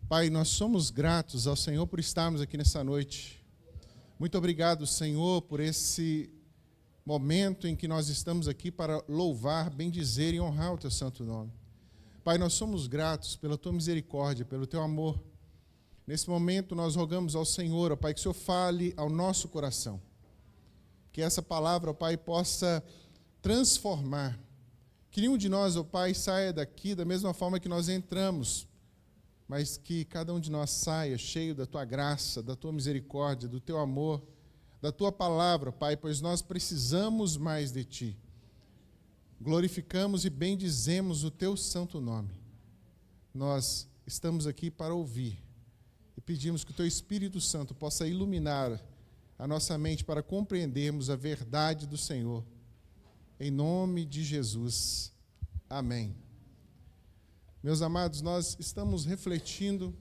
Pai, nós somos gratos ao Senhor por estarmos aqui nessa noite. Muito obrigado, Senhor, por esse momento em que nós estamos aqui para louvar, bendizer e honrar o Teu santo nome. Pai, nós somos gratos pela Tua misericórdia, pelo Teu amor. Nesse momento nós rogamos ao Senhor, ó Pai, que o Senhor fale ao nosso coração. Que essa palavra, ó Pai, possa transformar. Que nenhum de nós, ó Pai, saia daqui da mesma forma que nós entramos, mas que cada um de nós saia cheio da Tua graça, da Tua misericórdia, do Teu amor, da Tua palavra, Pai, pois nós precisamos mais de Ti. Glorificamos e bendizemos o Teu santo nome. Nós estamos aqui para ouvir e pedimos que o Teu Espírito Santo possa iluminar a nossa mente para compreendermos a verdade do Senhor. Em nome de Jesus. Amém. Meus amados, nós estamos refletindo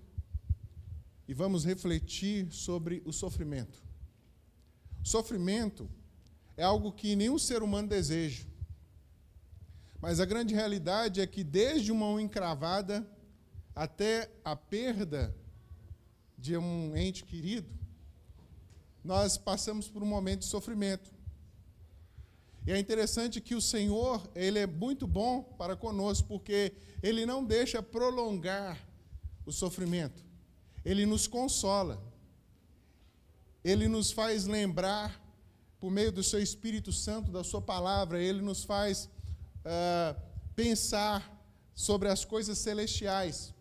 e vamos refletir sobre o sofrimento. O sofrimento é algo que nenhum ser humano deseja. Mas a grande realidade é que desde uma unha encravada até a perda de um ente querido, nós passamos por um momento de sofrimento. E é interessante que o Senhor, Ele é muito bom para conosco, porque Ele não deixa prolongar o sofrimento. Ele nos consola. Ele nos faz lembrar, por meio do Seu Espírito Santo, da Sua palavra, Ele nos faz pensar sobre as coisas celestiais.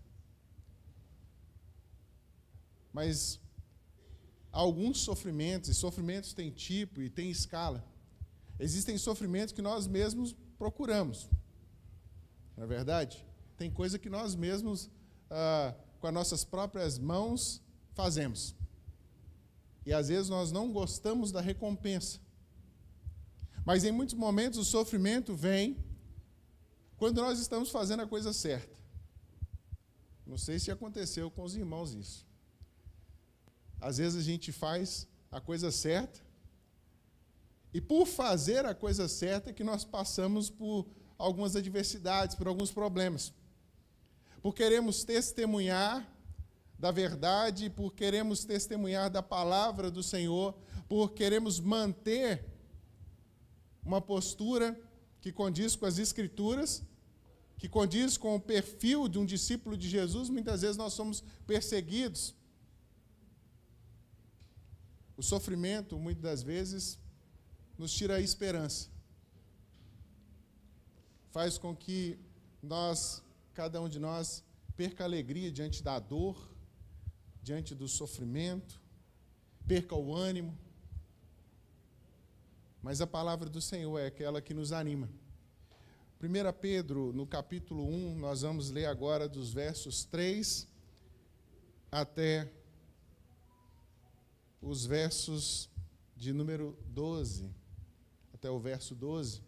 Mas alguns sofrimentos, e sofrimentos têm tipo e têm escala. Existem sofrimentos que nós mesmos procuramos. Não é verdade? Tem coisa que nós mesmos, com as nossas próprias mãos, fazemos. E às vezes nós não gostamos da recompensa. Mas em muitos momentos o sofrimento vem quando nós estamos fazendo a coisa certa. Não sei se aconteceu com os irmãos isso. Às vezes a gente faz a coisa certa, e por fazer a coisa certa é que nós passamos por algumas adversidades, por alguns problemas. Por queremos testemunhar da verdade, por queremos testemunhar da palavra do Senhor, por queremos manter uma postura que condiz com as Escrituras, que condiz com o perfil de um discípulo de Jesus, muitas vezes nós somos perseguidos. O sofrimento, muitas das vezes, nos tira a esperança. Faz com que cada um de nós, perca a alegria diante da dor, diante do sofrimento, perca o ânimo. Mas a palavra do Senhor é aquela que nos anima. 1 Pedro, no capítulo 1, nós vamos ler agora dos versos 3 até os versos de número 12, até o verso 12.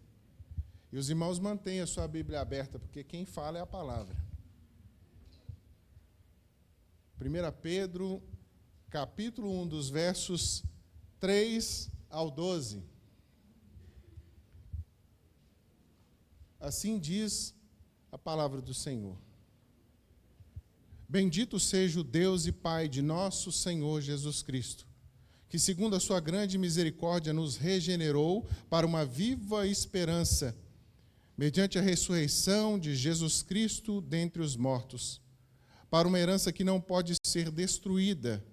E os irmãos mantenham a sua Bíblia aberta, porque quem fala é a palavra. 1 Pedro, capítulo 1, dos versos 3 ao 12. Assim diz a palavra do Senhor. Bendito seja o Deus e Pai de nosso Senhor Jesus Cristo, que segundo a sua grande misericórdia nos regenerou para uma viva esperança, mediante a ressurreição de Jesus Cristo dentre os mortos, para uma herança que não pode ser destruída,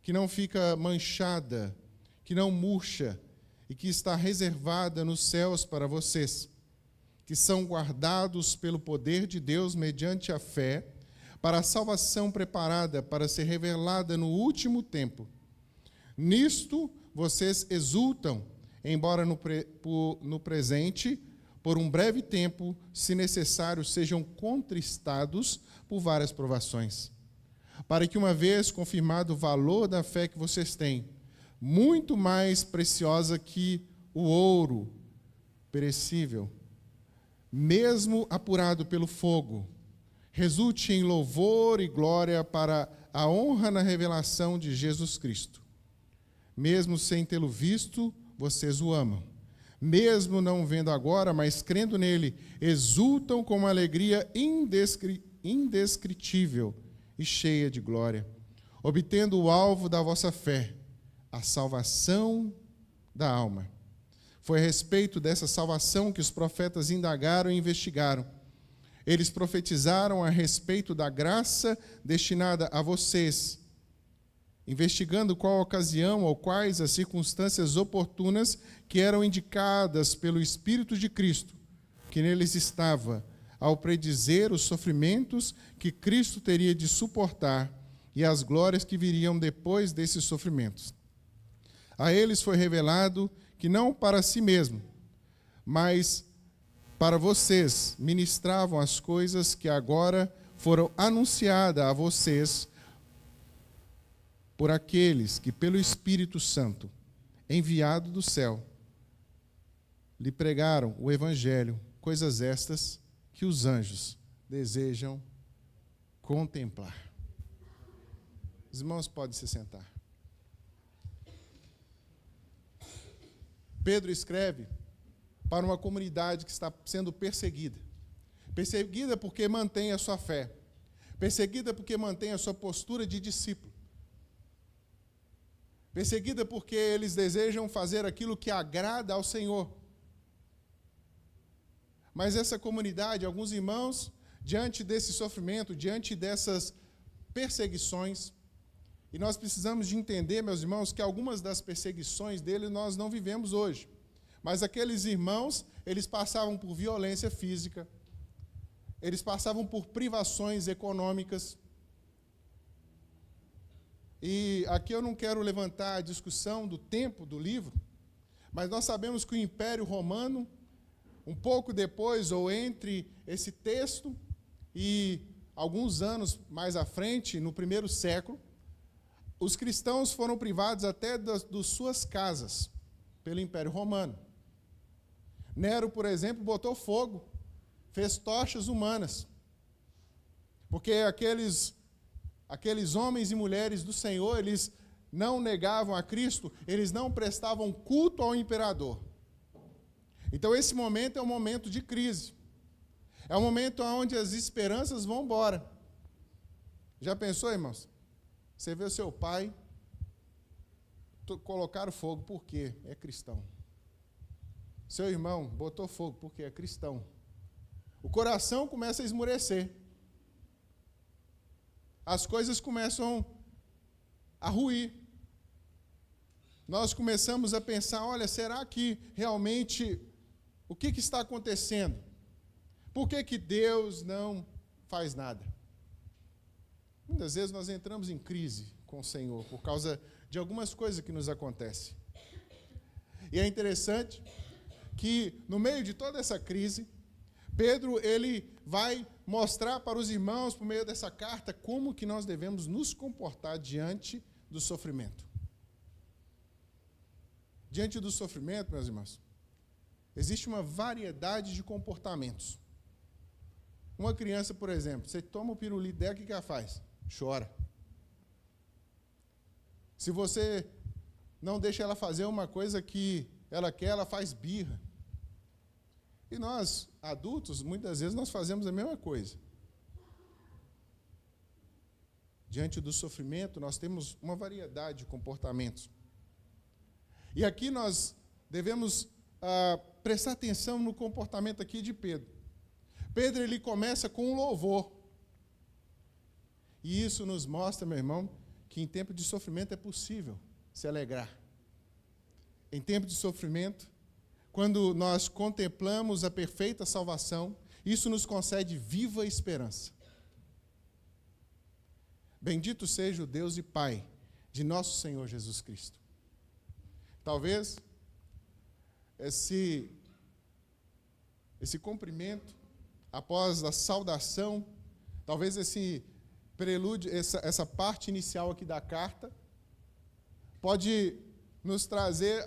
que não fica manchada, que não murcha e que está reservada nos céus para vocês, que são guardados pelo poder de Deus mediante a fé, para a salvação preparada para ser revelada no último tempo. Nisto vocês exultam, embora no presente, por um breve tempo, se necessário, sejam contristados por várias provações, para que, uma vez confirmado o valor da fé que vocês têm, muito mais preciosa que o ouro perecível, mesmo apurado pelo fogo, resulte em louvor e glória para a honra na revelação de Jesus Cristo. Mesmo sem tê-lo visto, vocês o amam. Mesmo não vendo agora, mas crendo nele, exultam com uma alegria indescritível e cheia de glória, obtendo o alvo da vossa fé, a salvação da alma. Foi a respeito dessa salvação que os profetas indagaram e investigaram. Eles profetizaram a respeito da graça destinada a vocês, investigando qual a ocasião ou quais as circunstâncias oportunas que eram indicadas pelo Espírito de Cristo, que neles estava, ao predizer os sofrimentos que Cristo teria de suportar e as glórias que viriam depois desses sofrimentos. A eles foi revelado que não para si mesmo, mas para vocês ministravam as coisas que agora foram anunciadas a vocês por aqueles que, pelo Espírito Santo, enviado do céu, lhe pregaram o Evangelho, coisas estas que os anjos desejam contemplar. Os irmãos podem se sentar. Pedro escreve para uma comunidade que está sendo perseguida. Perseguida porque mantém a sua fé. Perseguida porque mantém a sua postura de discípulo. Perseguida porque eles desejam fazer aquilo que agrada ao Senhor. Mas essa comunidade, alguns irmãos, diante desse sofrimento, diante dessas perseguições, e nós precisamos de entender, meus irmãos, que algumas das perseguições dele nós não vivemos hoje. Mas aqueles irmãos, eles passavam por violência física, eles passavam por privações econômicas. E aqui eu não quero levantar a discussão do tempo do livro, mas nós sabemos que o Império Romano, um pouco depois ou entre esse texto e alguns anos mais à frente, no primeiro século, os cristãos foram privados até das suas casas pelo Império Romano. Nero, por exemplo, botou fogo, fez tochas humanas, porque aqueles homens e mulheres do Senhor, eles não negavam a Cristo, eles não prestavam culto ao imperador. Então esse momento é um momento de crise. É um momento onde as esperanças vão embora. Já pensou, irmãos? Você vê o seu pai colocar o fogo, por quê? É cristão. Seu irmão botou fogo, porque é cristão. O coração começa a esmurecer. As coisas começam a ruir. Nós começamos a pensar, olha, será que realmente, o que está acontecendo? Por que Deus não faz nada? Muitas vezes nós entramos em crise com o Senhor por causa de algumas coisas que nos acontecem. E é interessante que, no meio de toda essa crise, Pedro, ele vai mostrar para os irmãos, por meio dessa carta, como que nós devemos nos comportar diante do sofrimento. Diante do sofrimento, meus irmãos, existe uma variedade de comportamentos. Uma criança, por exemplo, você toma o pirulito dela, o que ela faz? Chora. Se você não deixa ela fazer uma coisa que ela quer, ela faz birra. E nós, adultos, muitas vezes nós fazemos a mesma coisa. Diante do sofrimento, nós temos uma variedade de comportamentos. E aqui nós devemos prestar atenção no comportamento aqui de Pedro. Pedro, ele começa com um louvor. E isso nos mostra, meu irmão, que em tempo de sofrimento é possível se alegrar. Em tempo de sofrimento, quando nós contemplamos a perfeita salvação, isso nos concede viva esperança. Bendito seja o Deus e Pai de nosso Senhor Jesus Cristo. Talvez esse cumprimento, após a saudação, talvez esse prelúdio, essa parte inicial aqui da carta, pode nos trazer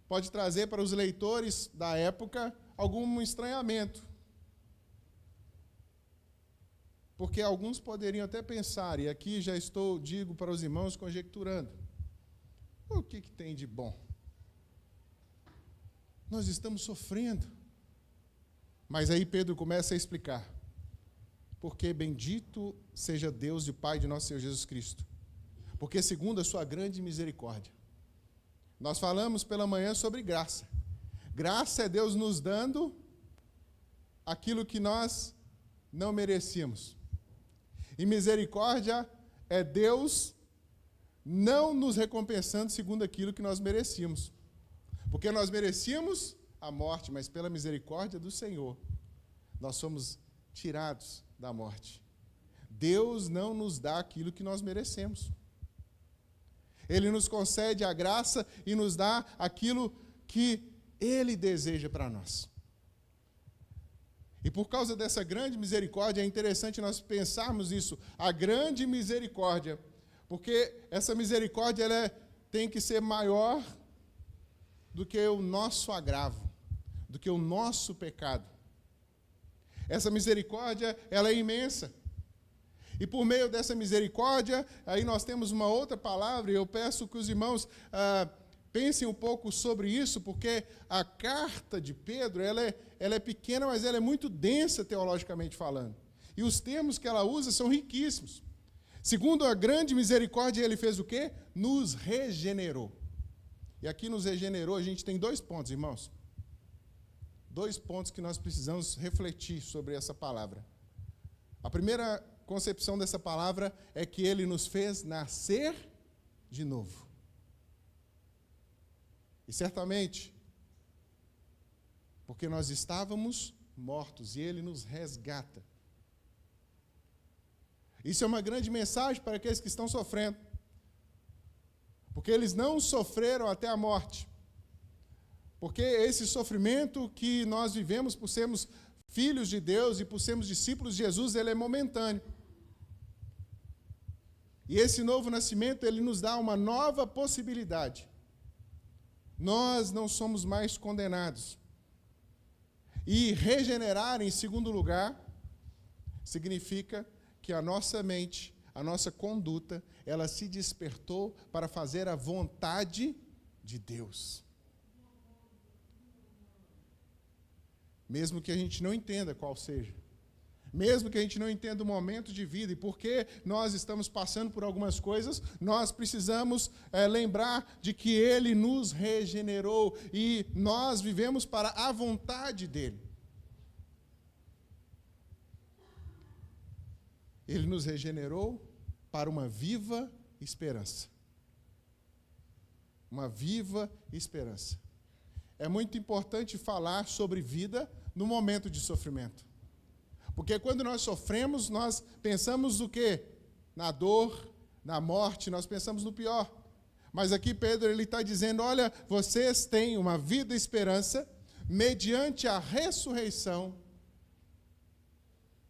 pode trazer para os leitores da época algum estranhamento. Porque alguns poderiam até pensar, e aqui já digo para os irmãos conjecturando, o que tem de bom? Nós estamos sofrendo. Mas aí Pedro começa a explicar. porque bendito seja Deus e Pai de nosso Senhor Jesus Cristo, porque segundo a sua grande misericórdia. Nós falamos pela manhã sobre graça. Graça é Deus nos dando aquilo que nós não merecíamos. E misericórdia é Deus não nos recompensando segundo aquilo que nós merecíamos. Porque nós merecíamos a morte, mas pela misericórdia do Senhor, nós somos tirados da morte. Deus não nos dá aquilo que nós merecemos. Ele nos concede a graça e nos dá aquilo que Ele deseja para nós. E por causa dessa grande misericórdia, é interessante nós pensarmos isso, a grande misericórdia, porque essa misericórdia tem que ser maior do que o nosso agravo, do que o nosso pecado. Essa misericórdia, ela é imensa. E por meio dessa misericórdia, aí nós temos uma outra palavra, e eu peço que os irmãos pensem um pouco sobre isso, porque a carta de Pedro, ela é pequena, mas ela é muito densa teologicamente falando. E os termos que ela usa são riquíssimos. Segundo a grande misericórdia, ele fez o quê? Nos regenerou. E aqui nos regenerou, a gente tem 2 pontos, irmãos. 2 pontos que nós precisamos refletir sobre essa palavra. A primeira concepção dessa palavra é que ele nos fez nascer de novo. E certamente, porque nós estávamos mortos e ele nos resgata. Isso é uma grande mensagem para aqueles que estão sofrendo. Porque eles não sofreram até a morte. Porque esse sofrimento que nós vivemos por sermos filhos de Deus e por sermos discípulos de Jesus, ele é momentâneo. E esse novo nascimento, ele nos dá uma nova possibilidade. Nós não somos mais condenados. E regenerar, em segundo lugar, significa que a nossa mente, a nossa conduta, ela se despertou para fazer a vontade de Deus. Mesmo que a gente não entenda qual seja. Mesmo que a gente não entenda o momento de vida e por que nós estamos passando por algumas coisas, nós precisamos lembrar de que Ele nos regenerou e nós vivemos para a vontade dEle. Ele nos regenerou para uma viva esperança. Uma viva esperança. É muito importante falar sobre vida no momento de sofrimento. Porque quando nós sofremos, nós pensamos o quê? Na dor, na morte, nós pensamos no pior. Mas aqui Pedro ele está dizendo, olha, vocês têm uma vida e esperança mediante a ressurreição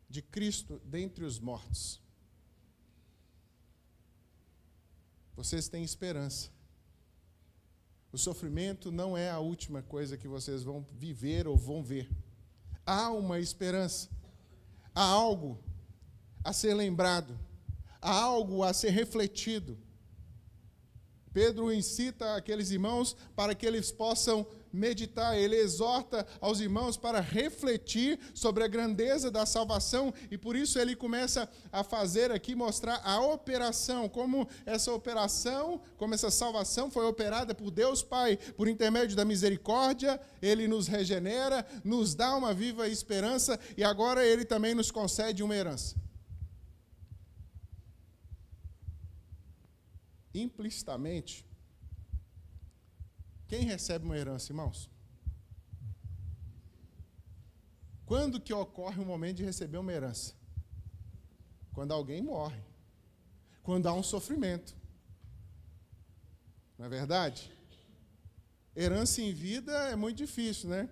de Cristo dentre os mortos. Vocês têm esperança. O sofrimento não é a última coisa que vocês vão viver ou vão ver. Há uma esperança. Há algo a ser lembrado. Há algo a ser refletido. Pedro incita aqueles irmãos para que eles possam meditar. Ele exorta aos irmãos para refletir sobre a grandeza da salvação e por isso ele começa a fazer aqui, mostrar a operação, como essa salvação foi operada por Deus Pai, por intermédio da misericórdia, Ele nos regenera, nos dá uma viva esperança e agora Ele também nos concede uma herança. Implicitamente, quem recebe uma herança, irmãos? Quando que ocorre o momento de receber uma herança? Quando alguém morre. Quando há um sofrimento. Não é verdade? Herança em vida é muito difícil, né?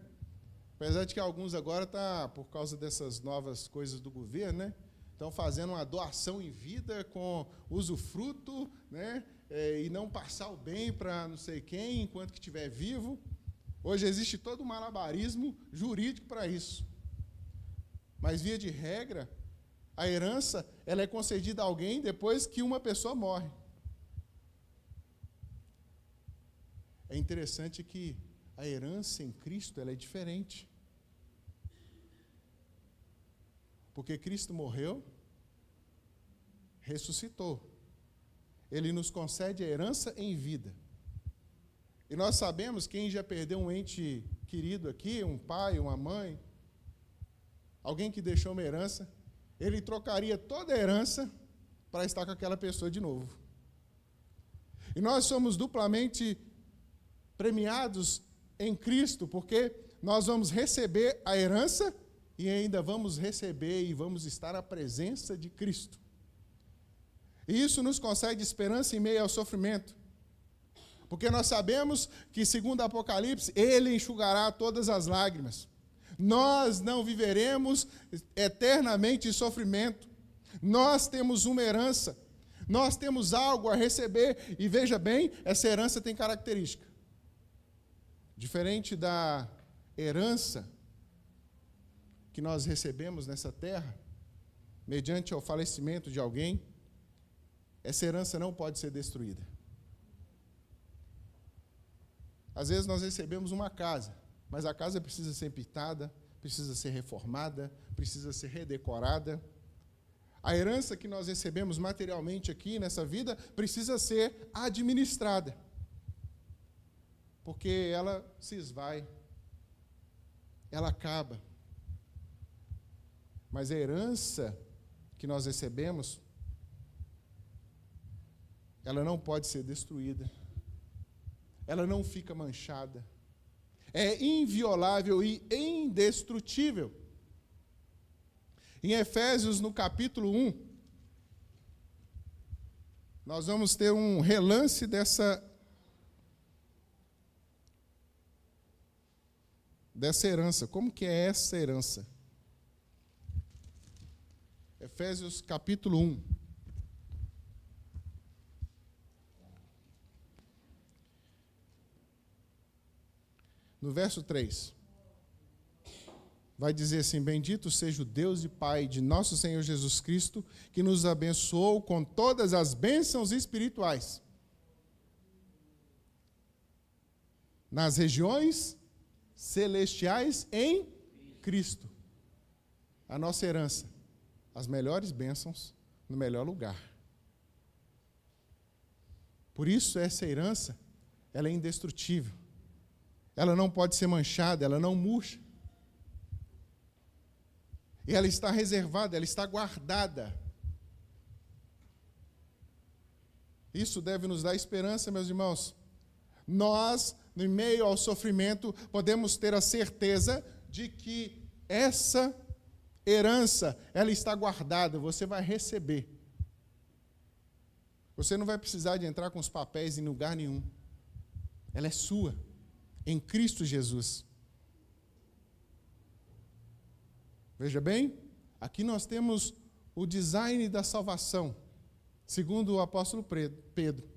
Apesar de que alguns agora por causa dessas novas coisas do governo, né? Estão fazendo uma doação em vida com usufruto, né? E não passar o bem para não sei quem, enquanto que estiver vivo. Hoje existe todo um malabarismo jurídico para isso. Mas, via de regra, a herança ela é concedida a alguém depois que uma pessoa morre. É interessante que a herança em Cristo ela é diferente. Porque Cristo morreu, ressuscitou. Ele nos concede a herança em vida. E nós sabemos, quem já perdeu um ente querido aqui, um pai, uma mãe, alguém que deixou uma herança, ele trocaria toda a herança para estar com aquela pessoa de novo. E nós somos duplamente premiados em Cristo, porque nós vamos receber a herança e ainda vamos receber e vamos estar na presença de Cristo. E isso nos concede esperança em meio ao sofrimento. Porque nós sabemos que, segundo Apocalipse, Ele enxugará todas as lágrimas. Nós não viveremos eternamente em sofrimento. Nós temos uma herança. Nós temos algo a receber. E veja bem, essa herança tem característica. Diferente da herança que nós recebemos nessa terra, mediante o falecimento de alguém, essa herança não pode ser destruída. Às vezes nós recebemos uma casa, mas a casa precisa ser pintada, precisa ser reformada, precisa ser redecorada. A herança que nós recebemos materialmente aqui nessa vida precisa ser administrada, porque ela se esvai, ela acaba. Mas a herança que nós recebemos, ela não pode ser destruída. Ela não fica manchada. É inviolável e indestrutível. Em Efésios, no capítulo 1, nós vamos ter um relance dessa herança. Como que é essa herança? Efésios, capítulo 1. No verso 3, vai dizer assim: bendito seja o Deus e Pai de nosso Senhor Jesus Cristo, que nos abençoou com todas as bênçãos espirituais nas regiões celestiais em Cristo. A nossa herança, as melhores bênçãos no melhor lugar. Por isso essa herança, ela é indestrutível. Ela não pode ser manchada, ela não murcha. E ela está reservada, ela está guardada. Isso deve nos dar esperança, meus irmãos. Nós, no meio ao sofrimento, podemos ter a certeza de que essa herança, ela está guardada, você vai receber. Você não vai precisar de entrar com os papéis em lugar nenhum. Ela é sua. Em Cristo Jesus. Veja bem, aqui nós temos o design da salvação, segundo o apóstolo Pedro.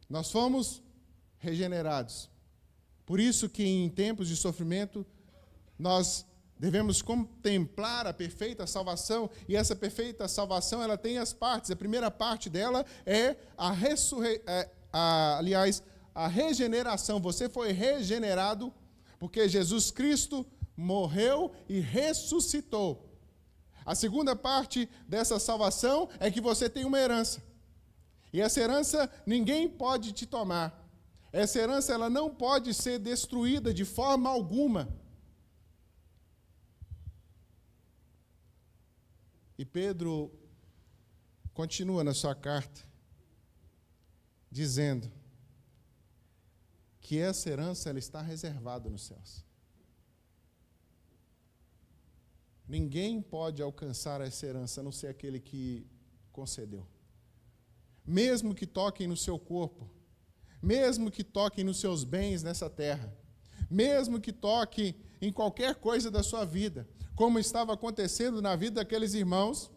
Nós fomos regenerados. Por isso que em tempos de sofrimento, nós devemos contemplar a perfeita salvação, e essa perfeita salvação, ela tem as partes. A primeira parte dela é a regeneração. Você foi regenerado porque Jesus Cristo morreu e ressuscitou. A segunda parte dessa salvação é que você tem uma herança. E essa herança ninguém pode te tomar. Essa herança ela não pode ser destruída de forma alguma. E Pedro continua na sua carta dizendo que essa herança ela está reservada nos céus. Ninguém pode alcançar essa herança, a não ser aquele que concedeu. Mesmo que toquem no seu corpo, mesmo que toquem nos seus bens nessa terra, mesmo que toquem em qualquer coisa da sua vida, como estava acontecendo na vida daqueles irmãos,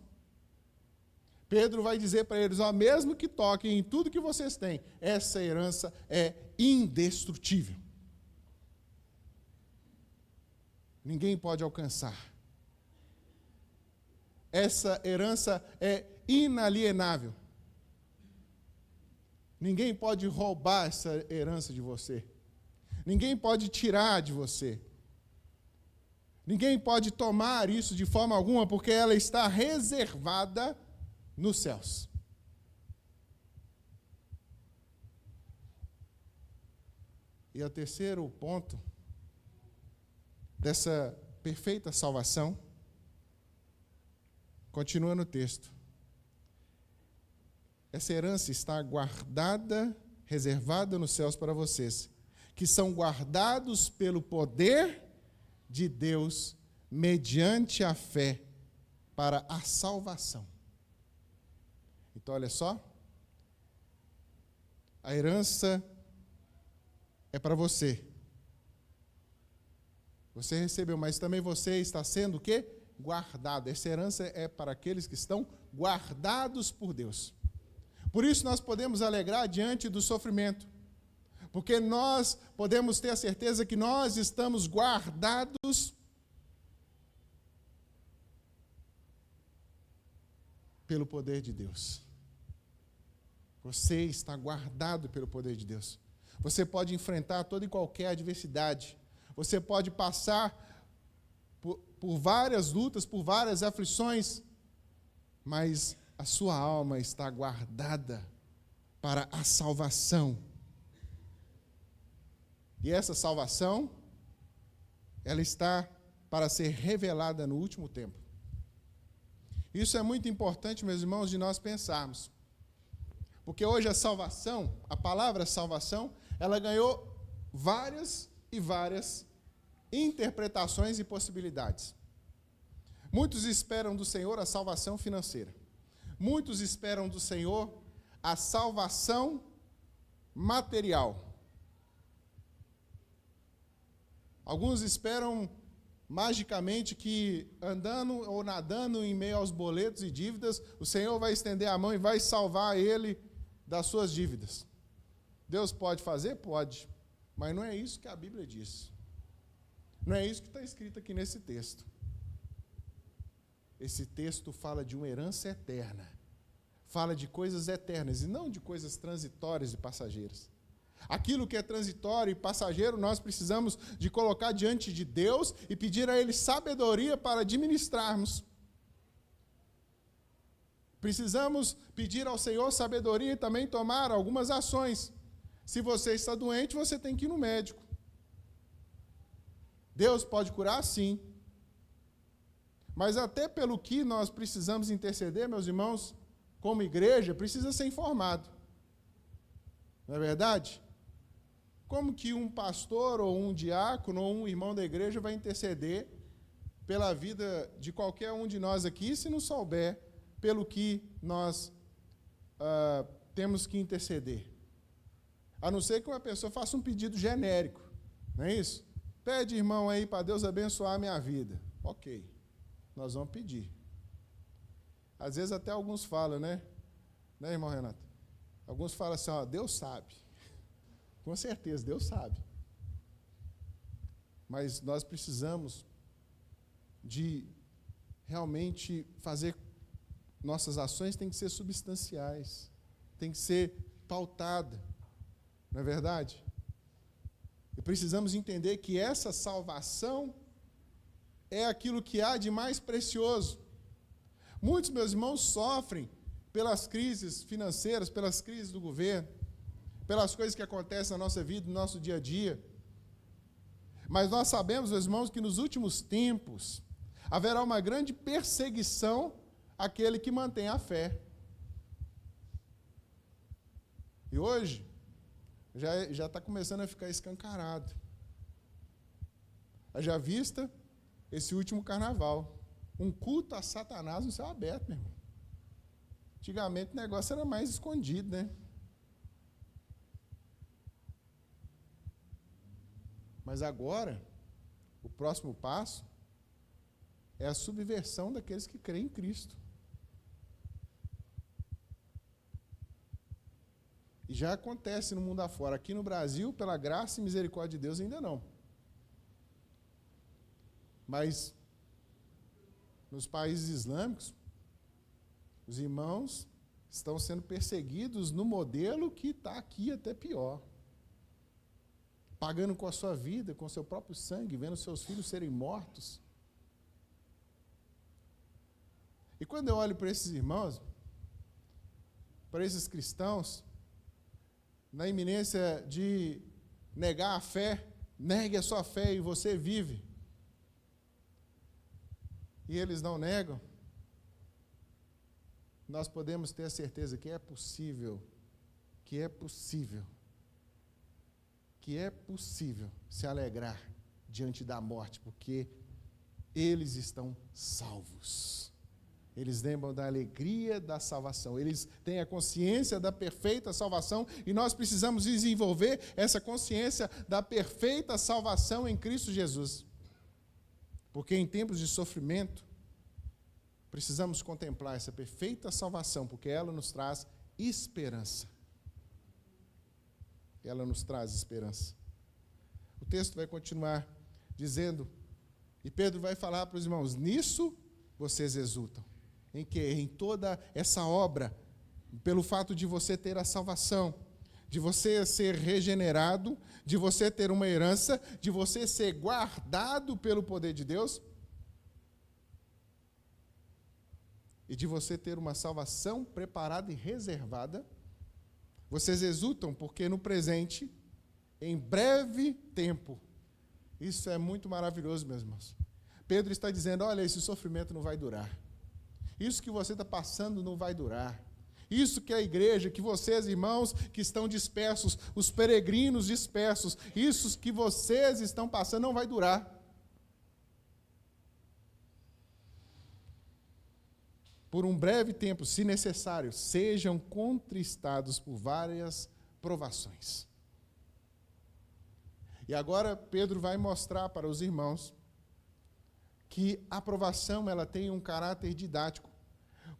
Pedro vai dizer para eles, mesmo que toquem em tudo que vocês têm, essa herança é indestrutível. Ninguém pode alcançar. Essa herança é inalienável. Ninguém pode roubar essa herança de você. Ninguém pode tirar de você. Ninguém pode tomar isso de forma alguma, porque ela está reservada nos céus. E o terceiro ponto dessa perfeita salvação continua no texto. Essa herança está guardada, reservada nos céus para vocês, que são guardados pelo poder de Deus mediante a fé para a salvação. Então, olha só. A herança é para você. Você recebeu, mas também você está sendo o quê? Guardado. Essa herança é para aqueles que estão guardados por Deus. Por isso nós podemos alegrar diante do sofrimento, porque nós podemos ter a certeza que nós estamos guardados pelo poder de Deus. Você está guardado pelo poder de Deus. Você pode enfrentar toda e qualquer adversidade. Você pode passar por várias lutas, por várias aflições, mas a sua alma está guardada para a salvação. E essa salvação, ela está para ser revelada no último tempo. Isso é muito importante, meus irmãos, de nós pensarmos. Porque hoje a salvação, a palavra salvação, ela ganhou várias e várias interpretações e possibilidades. Muitos esperam do Senhor a salvação financeira. Muitos esperam do Senhor a salvação material. Alguns esperam magicamente que andando ou nadando em meio aos boletos e dívidas, o Senhor vai estender a mão e vai salvar ele das suas dívidas. Deus pode fazer? Pode. Mas não é isso que a Bíblia diz. Não é isso que está escrito aqui nesse texto. Esse texto fala de uma herança eterna. Fala de coisas eternas e não de coisas transitórias e passageiras. Aquilo que é transitório e passageiro, nós precisamos de colocar diante de Deus e pedir a Ele sabedoria para administrarmos. Precisamos pedir ao Senhor sabedoria e também tomar algumas ações. Se você está doente, você tem que ir no médico. Deus pode curar, sim. Mas até pelo que nós precisamos interceder, meus irmãos, como igreja, precisa ser informado. Não é verdade? Como que um pastor ou um diácono ou um irmão da igreja vai interceder pela vida de qualquer um de nós aqui se não souber pelo que nós temos que interceder? A não ser que uma pessoa faça um pedido genérico, não é isso? Pede, irmão, aí para Deus abençoar a minha vida. Ok, nós vamos pedir. Às vezes até alguns falam, né? Né, irmão Renato? Alguns falam assim, ó, Deus sabe. Com certeza, Deus sabe. Mas nós precisamos de realmente fazer, nossas ações têm que ser substanciais, tem que ser pautada, não é verdade? E precisamos entender que essa salvação é aquilo que há de mais precioso. Muitos, meus irmãos, sofrem pelas crises financeiras, pelas crises do governo, pelas coisas que acontecem na nossa vida, no nosso dia a dia. Mas nós sabemos, meus irmãos, que nos últimos tempos haverá uma grande perseguição àquele que mantém a fé. E hoje, já está começando a ficar escancarado. Haja vista esse último carnaval. Um culto a Satanás no céu aberto, meu irmão. Antigamente o negócio era mais escondido, né? Mas agora, o próximo passo é a subversão daqueles que creem em Cristo. E já acontece no mundo afora. Aqui no Brasil, pela graça e misericórdia de Deus, ainda não. Mas nos países islâmicos, os irmãos estão sendo perseguidos no modelo que está aqui até pior. Pagando com a sua vida, com o seu próprio sangue, vendo seus filhos serem mortos. E quando eu olho para esses irmãos, para esses cristãos, na iminência de negar a fé, negue a sua fé e você vive. E eles não negam. Nós podemos ter a certeza que é possível se alegrar diante da morte, porque eles estão salvos. Eles lembram da alegria da salvação. Eles têm a consciência da perfeita salvação e nós precisamos desenvolver essa consciência da perfeita salvação em Cristo Jesus. Porque em tempos de sofrimento, precisamos contemplar essa perfeita salvação, porque ela nos traz esperança. Ela nos traz esperança. O texto vai continuar dizendo, e Pedro vai falar para os irmãos, nisso vocês exultam. Em quê? Em toda essa obra, pelo fato de você ter a salvação, de você ser regenerado, de você ter uma herança, de você ser guardado pelo poder de Deus, e de você ter uma salvação preparada e reservada. Vocês exultam porque no presente, em breve tempo, isso é muito maravilhoso, meus irmãos. Pedro está dizendo, olha, esse sofrimento não vai durar. Isso que você está passando não vai durar. Isso que a igreja, que vocês, irmãos, que estão dispersos, os peregrinos dispersos, isso que vocês estão passando não vai durar. Por um breve tempo, se necessário, sejam contristados por várias provações. E agora Pedro vai mostrar para os irmãos que a provação ela tem um caráter didático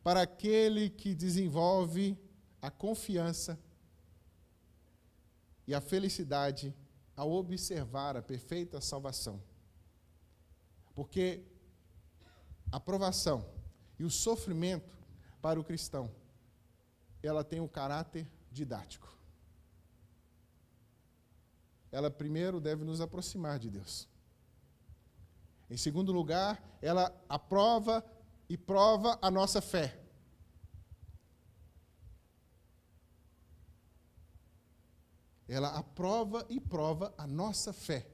para aquele que desenvolve a confiança e a felicidade ao observar a perfeita salvação. Porque a provação e o sofrimento para o cristão, ela tem um caráter didático. Ela primeiro deve nos aproximar de Deus. Em segundo lugar, ela aprova e prova a nossa fé. Ela aprova e prova a nossa fé.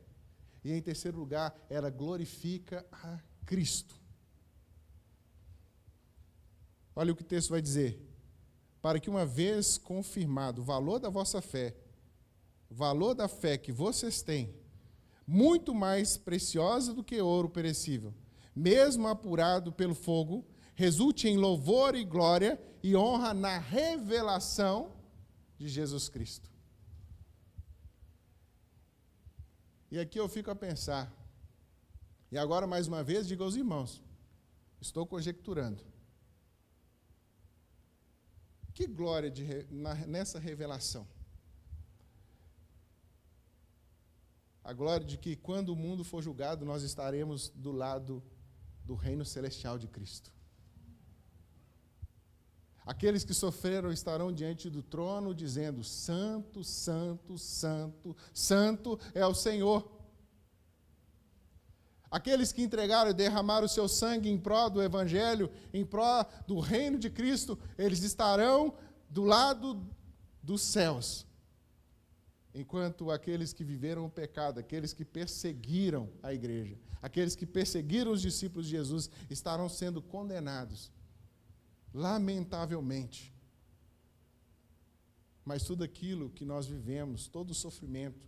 E em terceiro lugar, ela glorifica a Cristo. Olha o que o texto vai dizer. Para que uma vez confirmado o valor da vossa fé, o valor da fé que vocês têm, muito mais preciosa do que ouro perecível, mesmo apurado pelo fogo, resulte em louvor e glória e honra na revelação de Jesus Cristo. E aqui eu fico a pensar, e agora mais uma vez digo aos irmãos, estou conjecturando, que glória nessa revelação? A glória de que quando o mundo for julgado, nós estaremos do lado do reino celestial de Cristo. Aqueles que sofreram estarão diante do trono dizendo, santo, santo, santo, santo é o Senhor. Aqueles que entregaram e derramaram o seu sangue em prol do Evangelho, em prol do reino de Cristo, eles estarão do lado dos céus. Enquanto aqueles que viveram o pecado, aqueles que perseguiram a igreja, aqueles que perseguiram os discípulos de Jesus, estarão sendo condenados, lamentavelmente. Mas tudo aquilo que nós vivemos, todo o sofrimento,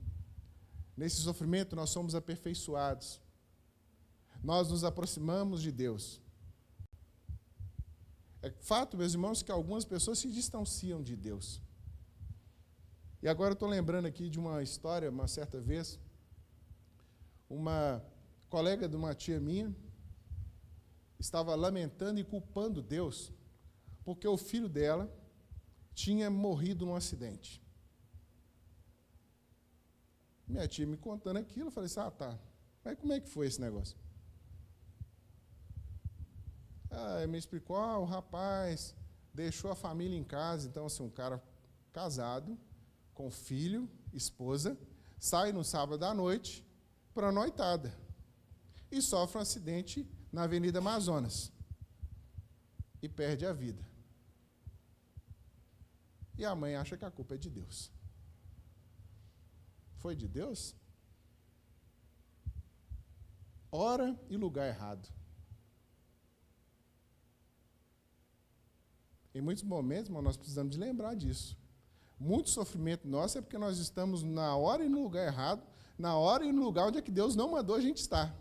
nesse sofrimento nós somos aperfeiçoados. Nós nos aproximamos de Deus. É fato, meus irmãos, que algumas pessoas se distanciam de Deus. E agora eu estou lembrando aqui de uma história, uma certa vez, uma colega de uma tia minha estava lamentando e culpando Deus porque o filho dela tinha morrido num acidente. Minha tia me contando aquilo, eu falei assim, tá, mas como é que foi esse negócio? Ele me explicou, o rapaz deixou a família em casa, então assim, um cara casado, com filho, esposa, sai no sábado à noite para a noitada e sofre um acidente na Avenida Amazonas. e perde a vida. E a mãe acha que a culpa é de Deus. Foi de Deus? Hora e lugar errado. Em muitos momentos, nós precisamos de lembrar disso. Muito sofrimento nosso é porque nós estamos na hora e no lugar errado, na hora e no lugar onde é que Deus não mandou a gente estar.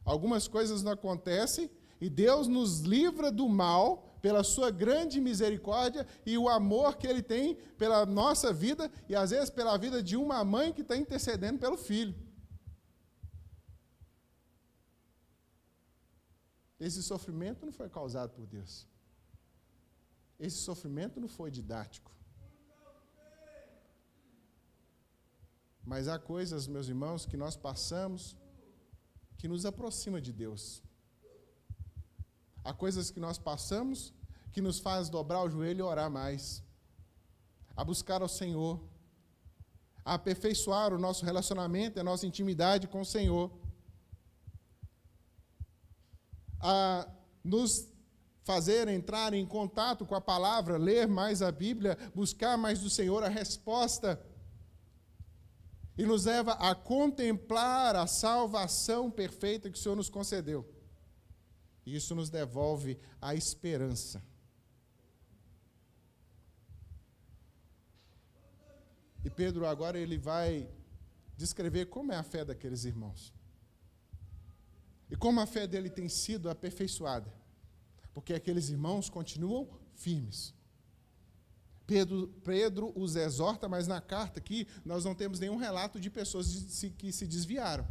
Algumas coisas não acontecem e Deus nos livra do mal pela sua grande misericórdia e o amor que Ele tem pela nossa vida e, às vezes, pela vida de uma mãe que está intercedendo pelo filho. Esse sofrimento não foi causado por Deus. Esse sofrimento não foi didático. Mas há coisas, meus irmãos, que nós passamos que nos aproxima de Deus. Há coisas que nós passamos que nos faz dobrar o joelho e orar mais, a buscar ao Senhor, a aperfeiçoar o nosso relacionamento, a nossa intimidade com o Senhor, a nos fazer entrar em contato com a palavra, ler mais a Bíblia, buscar mais do Senhor a resposta, e nos leva a contemplar a salvação perfeita que o Senhor nos concedeu. E isso nos devolve a esperança. E Pedro agora ele vai descrever como é a fé daqueles irmãos. E como a fé dele tem sido aperfeiçoada. Porque aqueles irmãos continuam firmes. Pedro os exorta, mas na carta aqui nós não temos nenhum relato de pessoas que se desviaram,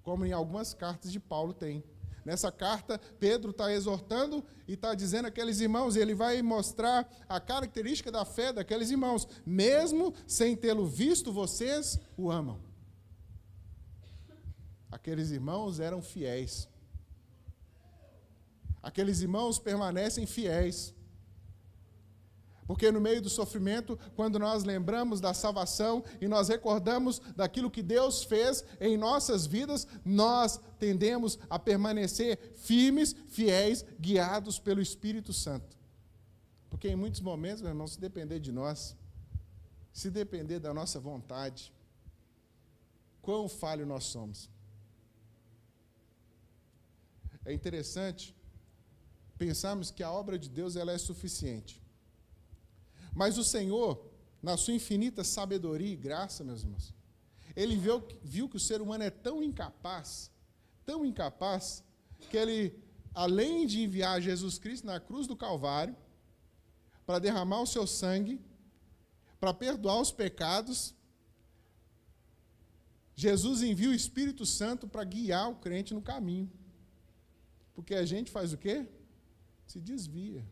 como em algumas cartas de Paulo tem. Nessa carta, Pedro está exortando e está dizendo àqueles irmãos, ele vai mostrar a característica da fé daqueles irmãos. Mesmo sem tê-lo visto, vocês o amam. Aqueles irmãos eram fiéis. Aqueles irmãos permanecem fiéis. Porque no meio do sofrimento, quando nós lembramos da salvação e nós recordamos daquilo que Deus fez em nossas vidas, nós tendemos a permanecer firmes, fiéis, guiados pelo Espírito Santo. Porque em muitos momentos, meu irmão, se depender de nós, se depender da nossa vontade, quão falho nós somos. É interessante pensarmos que a obra de Deus ela é suficiente. Mas o Senhor, na sua infinita sabedoria e graça, meus irmãos, Ele viu que o ser humano é tão incapaz, que Ele, além de enviar Jesus Cristo na cruz do Calvário, para derramar o seu sangue, para perdoar os pecados, Jesus envia o Espírito Santo para guiar o crente no caminho. Porque a gente faz o quê? Se desvia.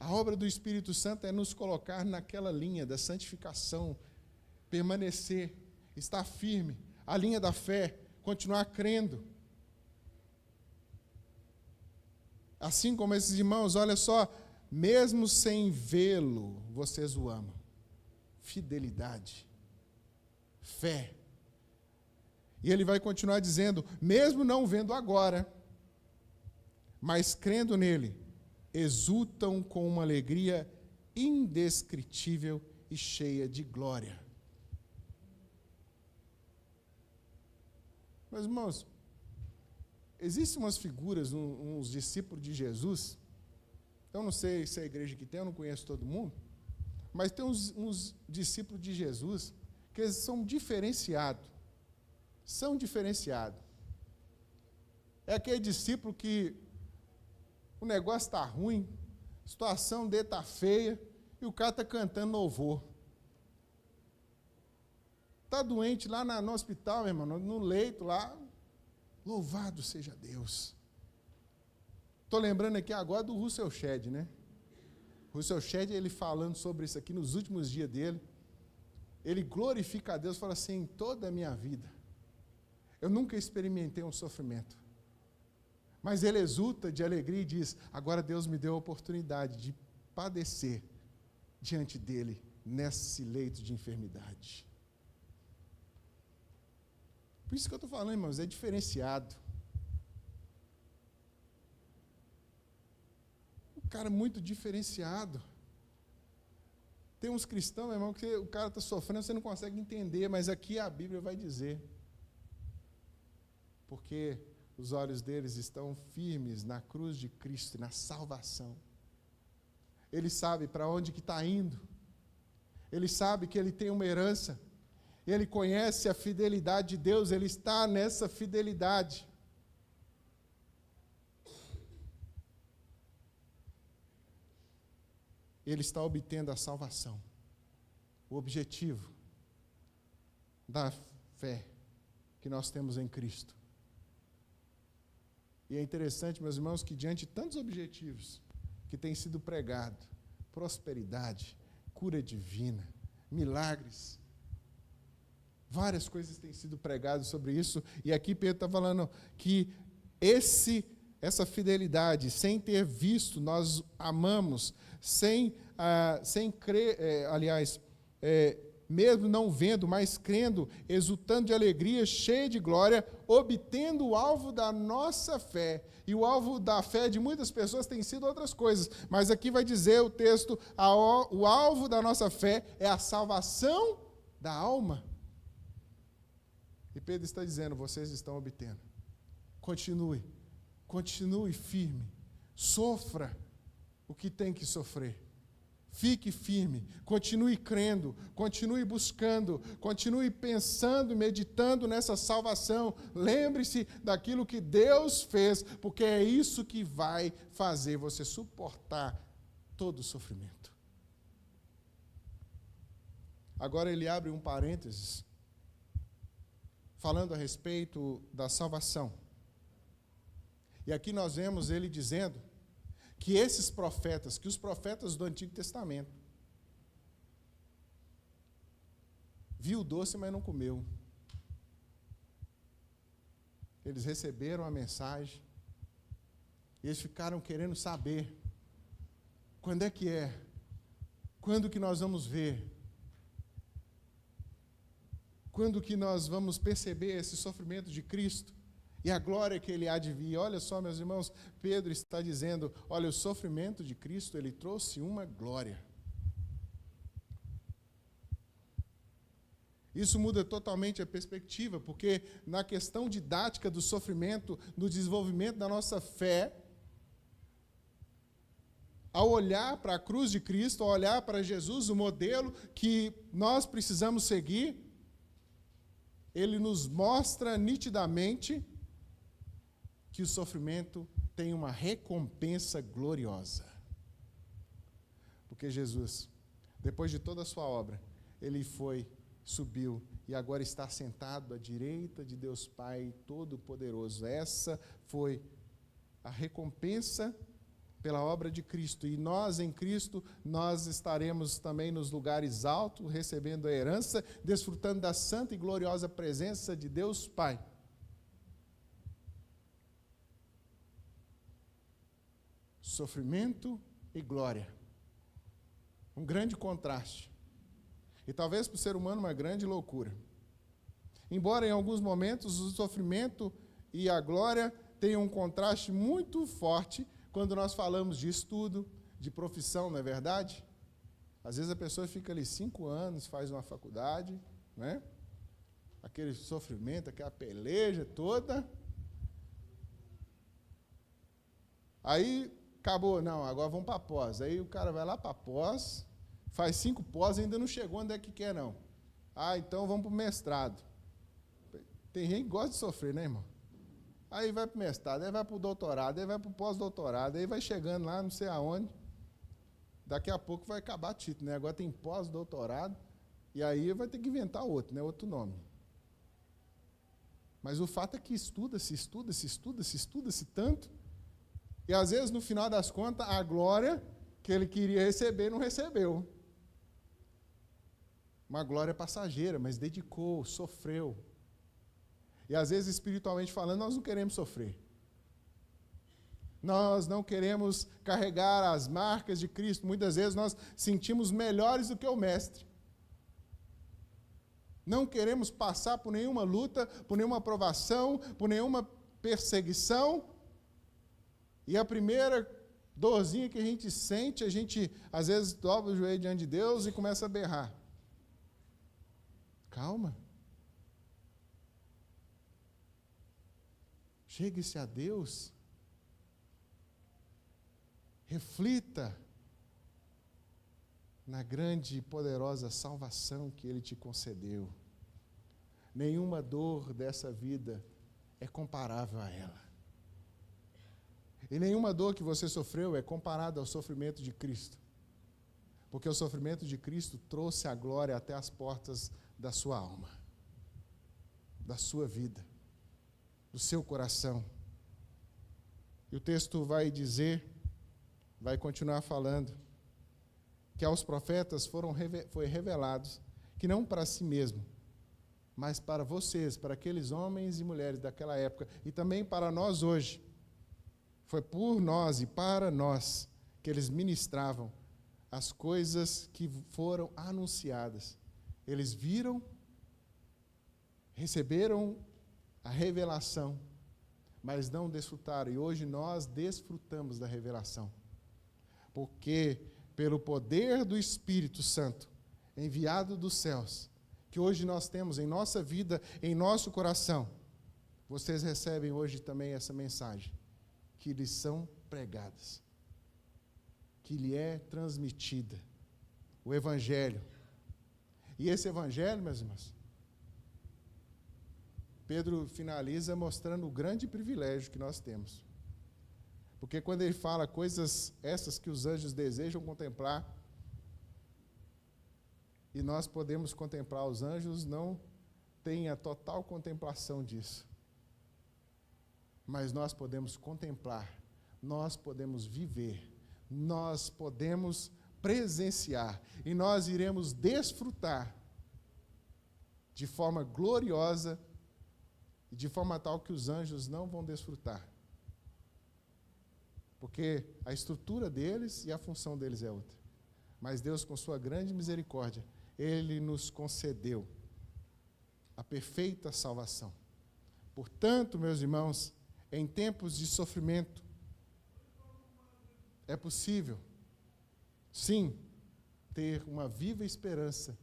A obra do Espírito Santo é nos colocar naquela linha da santificação, permanecer, estar firme, a linha da fé, continuar crendo. Assim como esses irmãos, olha só, mesmo sem vê-lo, vocês o amam. Fidelidade, fé. E ele vai continuar dizendo, mesmo não vendo agora, mas crendo nele, exultam com uma alegria indescritível e cheia de glória. Meus irmãos, existem umas figuras, uns discípulos de Jesus, eu não sei se é a igreja que tem, eu não conheço todo mundo, mas tem uns discípulos de Jesus que eles são diferenciados. É aquele discípulo que o negócio está ruim, a situação dele está feia, e o cara está cantando louvor. Está doente lá no hospital, meu irmão, no leito lá, louvado seja Deus. Estou lembrando aqui agora do Russell Shedd, né? Russell Shedd, ele falando sobre isso aqui nos últimos dias dele, ele glorifica a Deus, fala assim, em toda a minha vida, eu nunca experimentei um sofrimento. Mas ele exulta de alegria e diz, agora Deus me deu a oportunidade de padecer diante dele nesse leito de enfermidade. Por isso que eu estou falando, irmãos, é diferenciado. Cara, muito diferenciado. Tem uns cristãos, meu irmão, que o cara está sofrendo, você não consegue entender, mas aqui a Bíblia vai dizer. Porque os olhos deles estão firmes na cruz de Cristo, na salvação. Ele sabe para onde que está indo. Ele sabe que ele tem uma herança. Ele conhece a fidelidade de Deus, ele está nessa fidelidade. Ele está obtendo a salvação. O objetivo da fé que nós temos em Cristo. E é interessante, meus irmãos, que diante de tantos objetivos que têm sido pregados, prosperidade, cura divina, milagres, várias coisas têm sido pregadas sobre isso, e aqui Pedro está falando que essa fidelidade, sem ter visto, nós amamos, sem crer, mesmo não vendo, mas crendo, exultando de alegria, cheio de glória, obtendo o alvo da nossa fé. E o alvo da fé de muitas pessoas tem sido outras coisas, mas aqui vai dizer o texto, o alvo da nossa fé é a salvação da alma. E Pedro está dizendo, vocês estão obtendo. Continue firme, sofra o que tem que sofrer. Fique firme, continue crendo, continue buscando, continue pensando e meditando nessa salvação. Lembre-se daquilo que Deus fez, porque é isso que vai fazer você suportar todo o sofrimento. Agora ele abre um parênteses, falando a respeito da salvação. E aqui nós vemos ele dizendo que esses profetas, que os profetas do Antigo Testamento, viu o doce, mas não comeu. Eles receberam a mensagem, e eles ficaram querendo saber, quando é que é? Quando que nós vamos ver? Quando que nós vamos perceber esse sofrimento de Cristo? E a glória que ele há de vir. Olha só, meus irmãos, Pedro está dizendo, olha, o sofrimento de Cristo, ele trouxe uma glória. Isso muda totalmente a perspectiva, porque na questão didática do sofrimento, no desenvolvimento da nossa fé, ao olhar para a cruz de Cristo, ao olhar para Jesus, o modelo que nós precisamos seguir, ele nos mostra nitidamente que o sofrimento tem uma recompensa gloriosa. Porque Jesus, depois de toda a sua obra, ele subiu e agora está sentado à direita de Deus Pai Todo-Poderoso. Essa foi a recompensa pela obra de Cristo. E nós, em Cristo, nós estaremos também nos lugares altos, recebendo a herança, desfrutando da santa e gloriosa presença de Deus Pai. Sofrimento e glória. Um grande contraste. E talvez para o ser humano uma grande loucura. Embora em alguns momentos o sofrimento e a glória tenham um contraste muito forte quando nós falamos de estudo, de profissão, não é verdade? Às vezes a pessoa fica ali 5 anos, faz uma faculdade, né? Aquele sofrimento, aquela peleja toda. Aí acabou, não, agora vamos para a pós. Aí o cara vai lá para a pós, faz 5 pós e ainda não chegou onde é que quer, não. Ah, então vamos para o mestrado. Tem gente que gosta de sofrer, né, irmão? Aí vai para o mestrado, aí vai para o doutorado, aí vai para o pós-doutorado, aí vai chegando lá, não sei aonde. Daqui a pouco vai acabar título, né? Agora tem pós-doutorado, e aí vai ter que inventar outro, né? Outro nome. Mas o fato é que estuda-se tanto, e às vezes, no final das contas, a glória que ele queria receber, não recebeu. Uma glória passageira, mas dedicou, sofreu. E às vezes, espiritualmente falando, nós não queremos sofrer. Nós não queremos carregar as marcas de Cristo. Muitas vezes nós sentimos melhores do que o Mestre. Não queremos passar por nenhuma luta, por nenhuma provação, por nenhuma perseguição. E a primeira Dorzinha que a gente sente, a gente às vezes dobra o joelho diante de Deus e começa a berrar. Calma. Chegue-se a Deus. Reflita na grande e poderosa salvação que Ele te concedeu. Nenhuma dor dessa vida é comparável a ela. E nenhuma dor que você sofreu é comparada ao sofrimento de Cristo. Porque o sofrimento de Cristo trouxe a glória até as portas da sua alma, da sua vida, do seu coração. E o texto vai dizer, vai continuar falando, que aos profetas foi revelados que não para si mesmo, mas para vocês, para aqueles homens e mulheres daquela época, e também para nós hoje, foi por nós e para nós que eles ministravam as coisas que foram anunciadas. Eles viram, receberam a revelação, mas não desfrutaram. E hoje nós desfrutamos da revelação. Porque pelo poder do Espírito Santo, enviado dos céus, que hoje nós temos em nossa vida, em nosso coração, vocês recebem hoje também essa mensagem, que lhes são pregadas, que lhe é transmitida, o Evangelho. E esse Evangelho, meus irmãos, Pedro finaliza mostrando o grande privilégio que nós temos. Porque quando ele fala coisas essas que os anjos desejam contemplar, e nós podemos contemplar, os anjos não têm a total contemplação disso. Mas nós podemos contemplar, nós podemos viver, nós podemos presenciar, e nós iremos desfrutar de forma gloriosa e de forma tal que os anjos não vão desfrutar. Porque a estrutura deles e a função deles é outra. Mas Deus, com sua grande misericórdia, Ele nos concedeu a perfeita salvação. Portanto, meus irmãos, em tempos de sofrimento, é possível, sim, ter uma viva esperança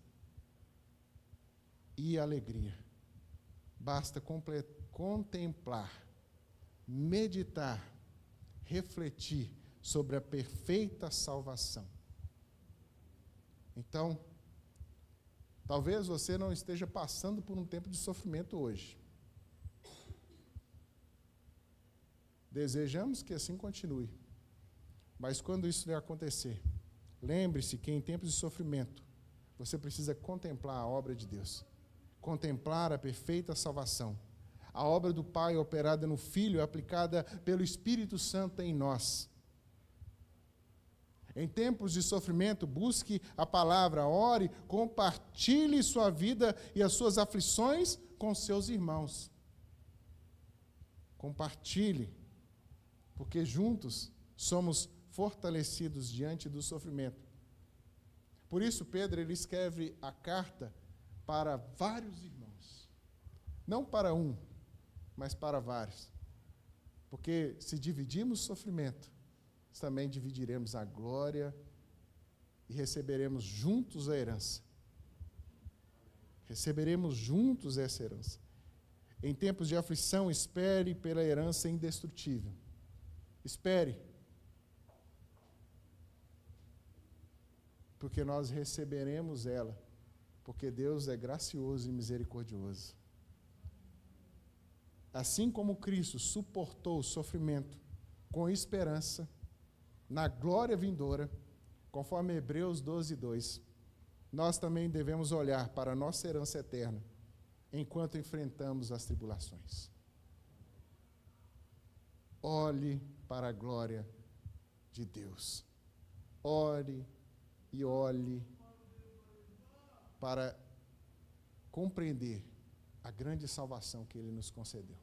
e alegria. Basta contemplar, meditar, refletir sobre a perfeita salvação. Então, talvez você não esteja passando por um tempo de sofrimento hoje. Desejamos que assim continue. Mas quando isso vai acontecer, lembre-se que em tempos de sofrimento, você precisa contemplar a obra de Deus. Contemplar a perfeita salvação. A obra do Pai operada no Filho, aplicada pelo Espírito Santo em nós. Em tempos de sofrimento, busque a palavra, ore, compartilhe sua vida e as suas aflições com seus irmãos. Compartilhe, porque juntos somos fortalecidos diante do sofrimento. Por isso, Pedro ele escreve a carta para vários irmãos. Não para um, mas para vários. Porque se dividirmos o sofrimento, também dividiremos a glória e receberemos juntos a herança. Receberemos juntos essa herança. Em tempos de aflição, espere pela herança indestrutível. Espere. Porque nós receberemos ela. Porque Deus é gracioso e misericordioso. Assim como Cristo suportou o sofrimento com esperança, na glória vindoura, conforme Hebreus 12:2, nós também devemos olhar para a nossa herança eterna, enquanto enfrentamos as tribulações. Olhe para a glória de Deus. Ore e olhe para compreender a grande salvação que Ele nos concedeu.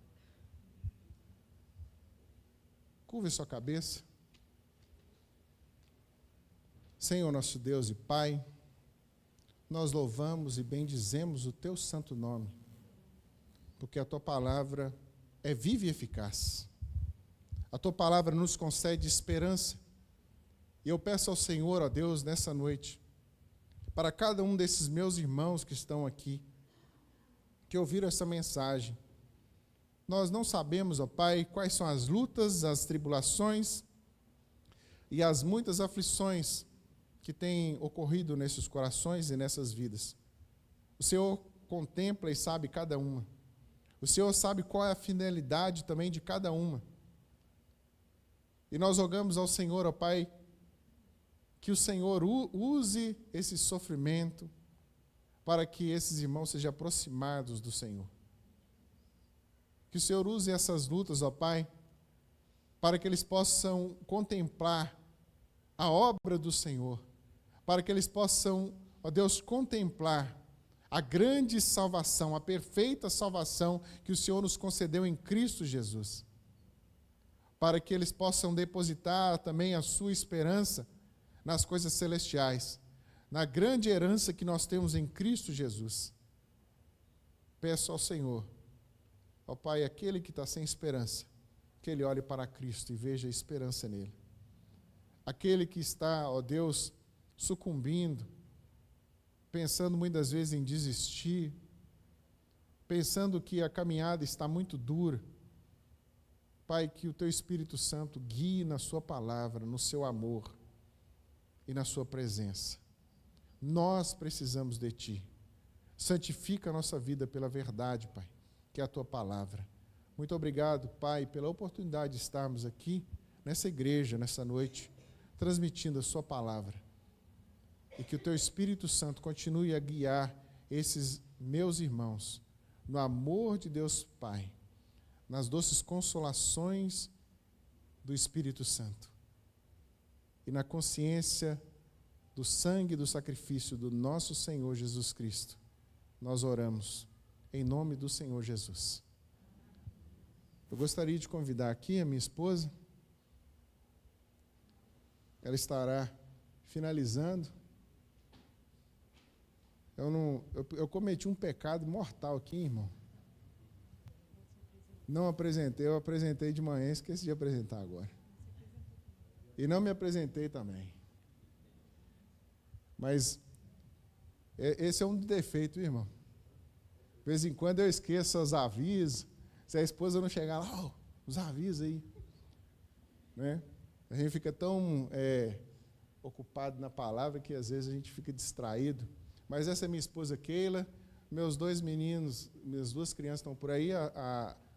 Curve sua cabeça. Senhor nosso Deus e Pai, nós louvamos e bendizemos o Teu santo nome, porque a Tua palavra é viva e eficaz. A Tua palavra nos concede esperança E eu peço ao Senhor, ó Deus, nessa noite, para cada um desses meus irmãos que estão aqui, que ouviram essa mensagem. Nós não sabemos, ó Pai, quais são as lutas, as tribulações e as muitas aflições que têm ocorrido nesses corações e nessas vidas. O Senhor contempla e sabe cada uma. O Senhor sabe qual é a finalidade também de cada uma. E nós rogamos ao Senhor, ó Pai, que o Senhor use esse sofrimento para que esses irmãos sejam aproximados do Senhor. Que o Senhor use essas lutas, ó Pai, para que eles possam contemplar a obra do Senhor, para que eles possam, ó Deus, contemplar a grande salvação, a perfeita salvação que o Senhor nos concedeu em Cristo Jesus, para que eles possam depositar também a sua esperança nas coisas celestiais, na grande herança que nós temos em Cristo Jesus. Peço ao Senhor, ao Pai, aquele que está sem esperança, que ele olhe para Cristo e veja a esperança nele. Aquele que está, ó Deus, sucumbindo, pensando muitas vezes em desistir, pensando que a caminhada está muito dura, Pai, que o Teu Espírito Santo guie na Sua palavra, no Seu amor e na Sua presença. Nós precisamos de Ti. Santifica a nossa vida pela verdade, Pai, que é a Tua palavra. Muito obrigado, Pai, pela oportunidade de estarmos aqui nessa igreja, nessa noite, transmitindo a Sua palavra. E que o Teu Espírito Santo continue a guiar esses meus irmãos no amor de Deus Pai, nas doces consolações do Espírito Santo e na consciência do sangue e do sacrifício do nosso Senhor Jesus Cristo. Nós oramos em nome do Senhor Jesus. Eu gostaria de convidar aqui a minha esposa. Ela estará finalizando. Eu cometi um pecado mortal aqui, irmão. Não apresentei, eu apresentei de manhã, esqueci de apresentar agora. E não me apresentei também. Mas esse é um defeito, irmão. De vez em quando eu esqueço os avisos. Se a esposa não chegar lá, os avisos aí. Né? A gente fica tão ocupado na palavra que às vezes a gente fica distraído. Mas essa é minha esposa Keila, meus dois meninos, minhas duas crianças estão por aí,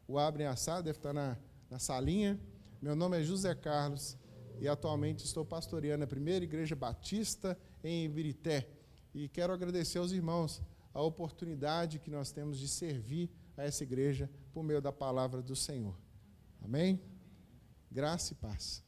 o Abrem Assá deve estar na salinha. Meu nome é José Carlos e atualmente estou pastoreando a Primeira Igreja Batista em Ibirité. E quero agradecer aos irmãos a oportunidade que nós temos de servir a essa igreja por meio da palavra do Senhor. Amém? Graça e paz.